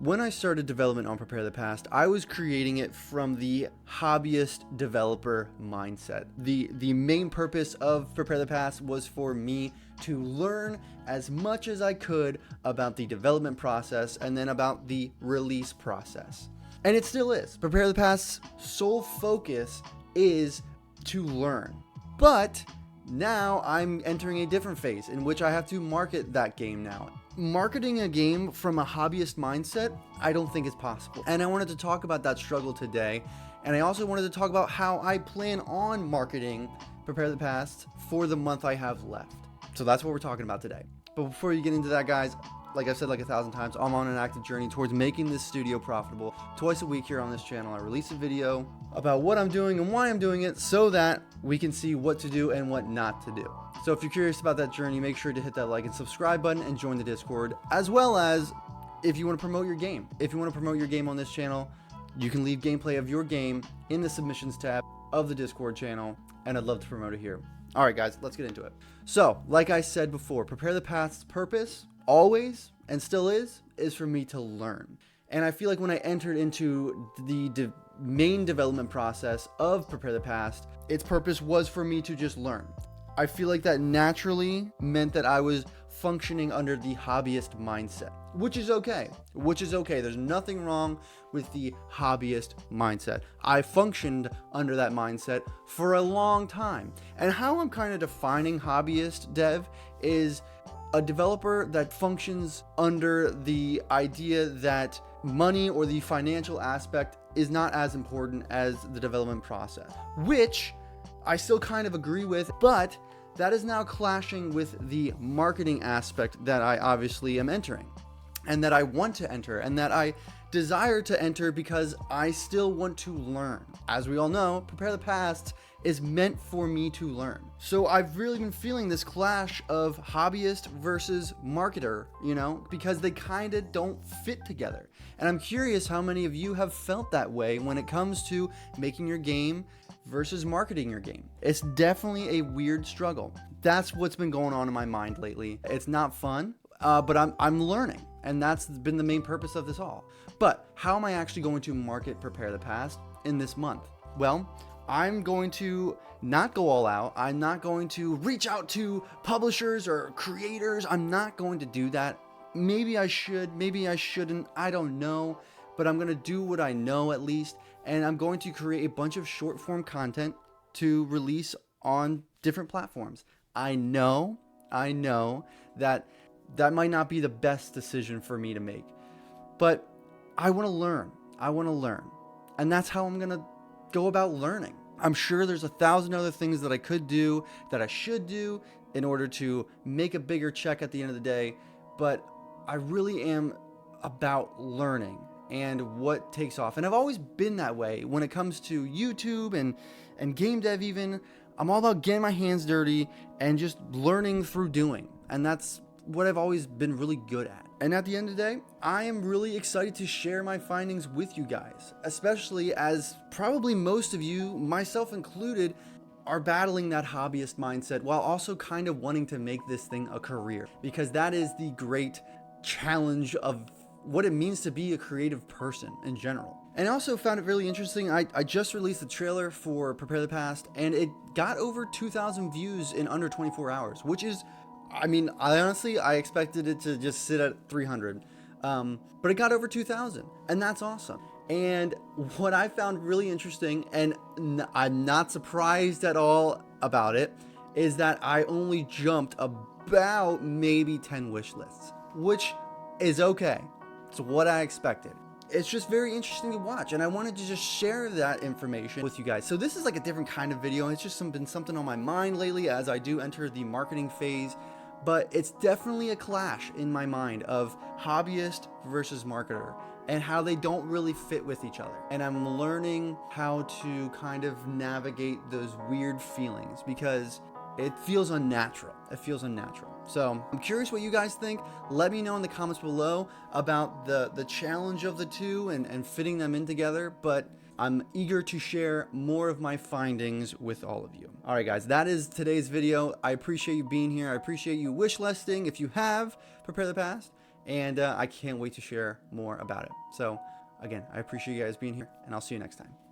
when I started development on Prepare the Past, I was creating it from the hobbyist developer mindset. The main purpose of Prepare the Past was for me to learn as much as I could about the development process and then about the release process. And it still is. Prepare the Past's sole focus is to learn. But now I'm entering a different phase in which I have to market that game now. Marketing a game from a hobbyist mindset, I don't think is possible. And I wanted to talk about that struggle today. And I also wanted to talk about how I plan on marketing Prepare the Past for the month I have left. So that's what we're talking about today. But before you get into that, guys, like I've said like 1,000 times, I'm on an active journey towards making this studio profitable. Twice a week here on this channel, I release a video about what I'm doing and why I'm doing it so that we can see what to do and what not to do. So if you're curious about that journey, make sure to hit that like and subscribe button and join the Discord, as well as if you want to promote your game. If you want to promote your game on this channel, you can leave gameplay of your game in the submissions tab of the Discord channel, and I'd love to promote it here. All right, guys, let's get into it. So, like I said before, Prepare the Past's purpose, always and still is for me to learn. And I feel like when I entered into the main development process of Prepare the Past, its purpose was for me to just learn. I feel like that naturally meant that I was functioning under the hobbyist mindset, which is okay. There's nothing wrong with the hobbyist mindset. I functioned under that mindset for a long time. And how I'm kind of defining hobbyist dev is a developer that functions under the idea that money or the financial aspect is not as important as the development process, which I still kind of agree with, but that is now clashing with the marketing aspect that I obviously am entering and that I want to enter and that I desire to enter because I still want to learn. As we all know, Prepare the Past is meant for me to learn. So I've really been feeling this clash of hobbyist versus marketer, because they kind of don't fit together. And I'm curious how many of you have felt that way when it comes to making your game versus marketing your game. It's definitely a weird struggle. That's what's been going on in my mind lately. It's not fun, but I'm learning, and that's been the main purpose of this all. But how am I actually going to market Prepare the Past in this month? Well, I'm going to not go all out. I'm not going to reach out to publishers or creators. I'm not going to do that. Maybe I should, maybe I shouldn't. I don't know, but I'm going to do what I know at least. And I'm going to create a bunch of short form content to release on different platforms. I know that might not be the best decision for me to make, but I want to learn. And that's how I'm going to go about learning. I'm sure there's 1,000 other things that I could do, that I should do in order to make a bigger check at the end of the day, but I really am about learning and what takes off. And I've always been that way when it comes to YouTube and game dev even. I'm all about getting my hands dirty and just learning through doing. And that's what I've always been really good at. And at the end of the day, I am really excited to share my findings with you guys, especially as probably most of you, myself included, are battling that hobbyist mindset while also kind of wanting to make this thing a career, because that is the great challenge of what it means to be a creative person in general. And I also found it really interesting. I just released the trailer for Prepare the Past, and it got over 2,000 views in under 24 hours, which is, I expected it to just sit at 300, but it got over 2,000, and that's awesome. And what I found really interesting, and I'm not surprised at all about it, is that I only jumped about maybe 10 wish lists, which is okay. It's what I expected. It's just very interesting to watch, and I wanted to just share that information with you guys. So this is like a different kind of video. It's just been something on my mind lately as I do enter the marketing phase, but it's definitely a clash in my mind of hobbyist versus marketer and how they don't really fit with each other. And I'm learning how to kind of navigate those weird feelings because it feels unnatural. So I'm curious what you guys think. Let me know in the comments below about the challenge of the two and fitting them in together. But I'm eager to share more of my findings with all of you. All right, guys, that is today's video. I appreciate you being here. I appreciate you wish listing if you have Prepare the Past. and I can't wait to share more about it. So again, I appreciate you guys being here, and I'll see you next time.